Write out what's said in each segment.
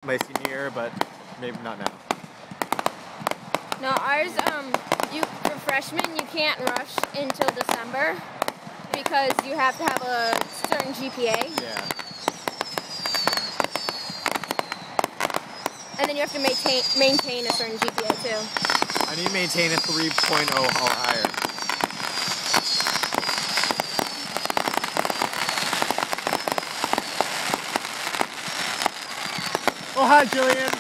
my senior year, but maybe not now. No, ours, for freshmen, you can't rush until December because you have to have a certain GPA. Yeah. And then you have to maintain a certain GPA too. I need to maintain a 3.0 or higher. Oh, hi, Jillian.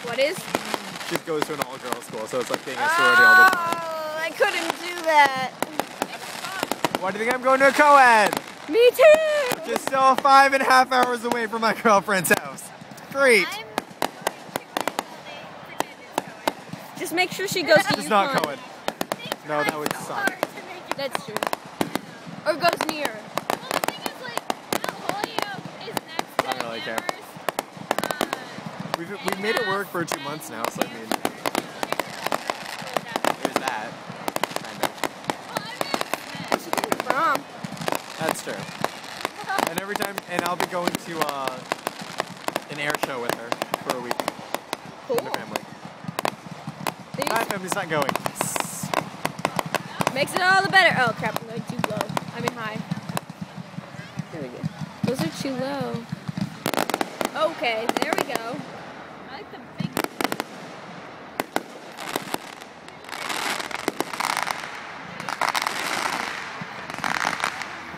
What is? She goes to an all-girls school, so it's like being a sorority all the time. Oh, I couldn't do that. Why do you think I'm going to a co-ed? Me too. Just still 5.5 hours away from my girlfriend's house. Great. Just make sure she goes to It's not co-ed. No, that would suck. That's true. Or goes near. Well, the thing is, like, Mount Holyoke is next to I don't really care. Amherst. We've made it work for 2 months now, so I mean, there's that. Kind of. Where's she coming from? That's true. And every time, and I'll be going to an air show with her for a week. Cool. In the family. My family's not going. Makes it all the better. Oh crap, I'm going too low. I mean high. There we go. Those are too low. Okay, there we go. I like the big.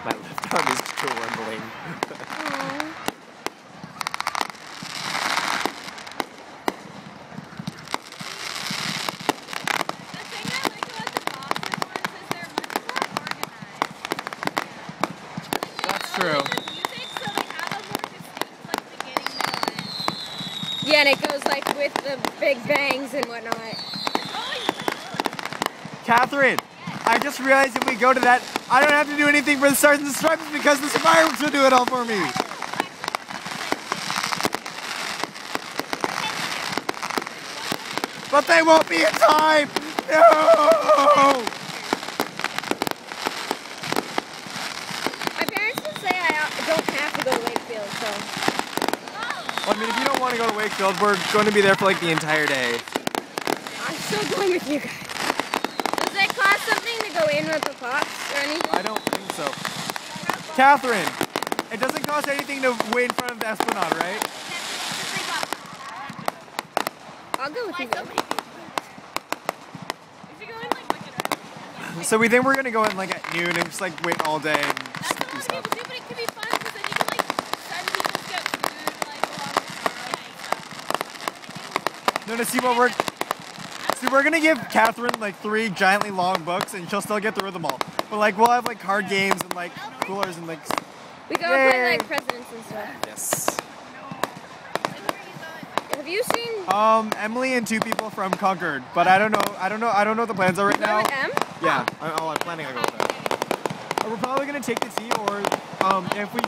My left arm is trembling. The thing I like about the Boston ones is they're much more organized. That's true. Music, so they have a more distinct, like, beginning, middle, end. Yeah, and it goes like with the big bangs and whatnot. Catherine, I just realized if we go to that, I don't have to do anything for the Stars and the Stripes because the fireworks will do it all for me. But they won't be in time! No! My parents did say I don't have to go to Wakefield, so. Well, I mean, if you don't want to go to Wakefield, we're going to be there for like the entire day. I'm still going with you guys. Does it cost something to go in with the pops or anything? I don't think so. Catherine, it doesn't cost anything to wait in front of the Esplanade, right? I'll go with you guys. So we think we're going to go in like at noon and just like wait all day and That's just what do a lot of stuff. people do, but it can be fun because then you can, like, send people to get food, like, along the way. No, to see what we're... See, we're going to give Catherine like 3 giantly long books and she'll still get through them all. But like we'll have like card games and like coolers and like... We go and play Yay. like presidents and stuff. Yes. Have you seen? Emily and 2 people from Concord, but I don't know what the plans are right Go now. with M? Yeah, I'm planning on going with them. We're probably gonna take the T, or if we.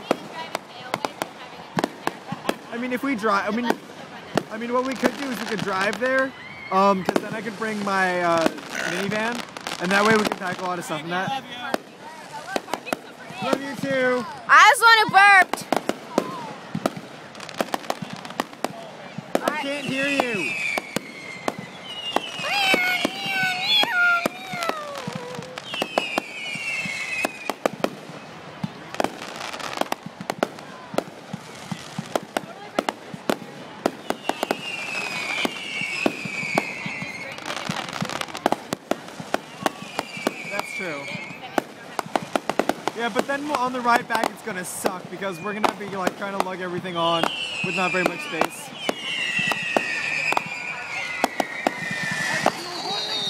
I mean, if we drive. I mean, what we could do is we could drive there, because then I could bring my minivan, and that way we can pack a lot of stuff in that. Love you too. I was the one who burped. I can't hear you. That's true. Yeah, but then on the ride back it's gonna suck because we're gonna be like trying to lug everything on with not very much space.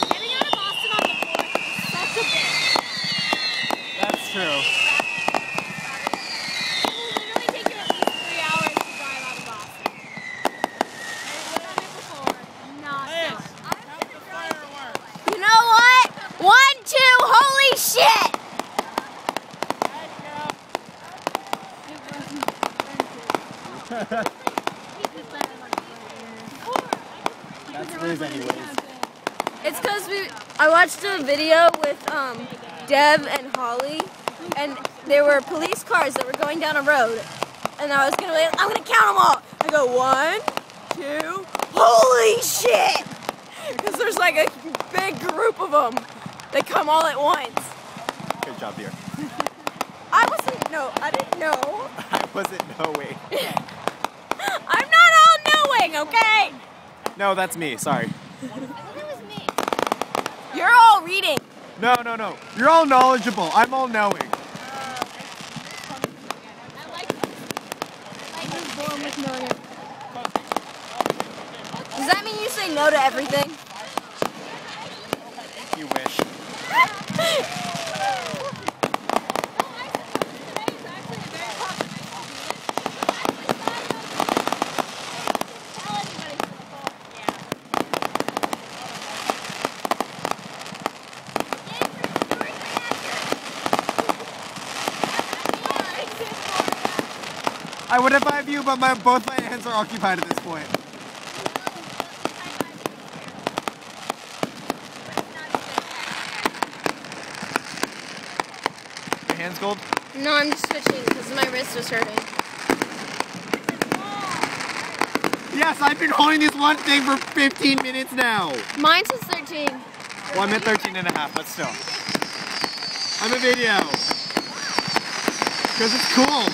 Getting out of Boston on the 4th is such a bitch. That's true. It will literally take you at least 3 hours to drive out of Boston. I've done it before. Not fun. You know what? 1, 2, holy shit! That's Riz anyways. It's because I watched a video with Deb and Holly, and there were police cars that were going down a road, and I'm gonna count them all. I go 1, 2, holy shit! Because there's like a big group of them. They come all at once. Good job, dear. I didn't know. I wasn't knowing. I'm not all knowing, okay? No, that's me. Sorry. You're all reading. No. You're all knowledgeable. I'm all knowing. Does that mean you say no to everything? You wish. I would have five you, but both my hands are occupied at this point. Your hands cold? No, I'm just switching because my wrist was hurting. Yes, I've been holding this one thing for 15 minutes now. Mine says 13. Well, I'm at 13 and a half, but still. I'm a video. Because it's cool.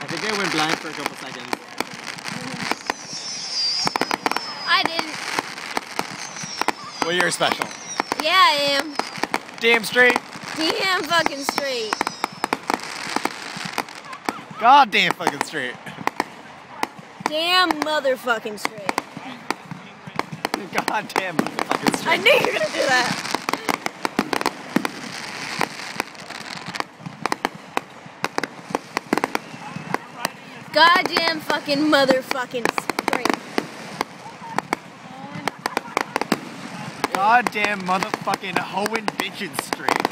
I think I went blank for a couple seconds. I didn't. Well, you're special. Yeah, I am. Damn straight. Damn fucking straight. God damn fucking straight. Damn motherfucking straight. God damn fucking straight. I knew you were gonna do that. Goddamn fucking motherfucking straight. Goddamn motherfucking hoeing bitchin' straight.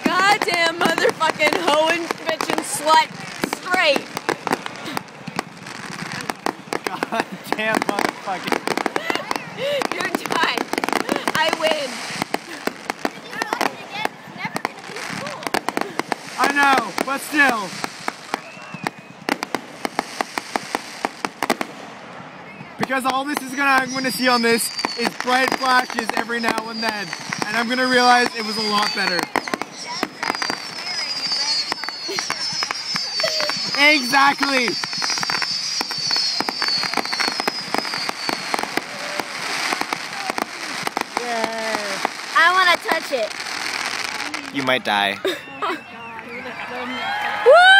Goddamn motherfucking hoeing bitchin' slut straight. Goddamn motherfucking. You're done. I win. I know, but still. Because all I'm gonna see on this is bright flashes every now and then. And I'm gonna realize it was a lot better. Exactly! I wanna touch it. You might die. Woo!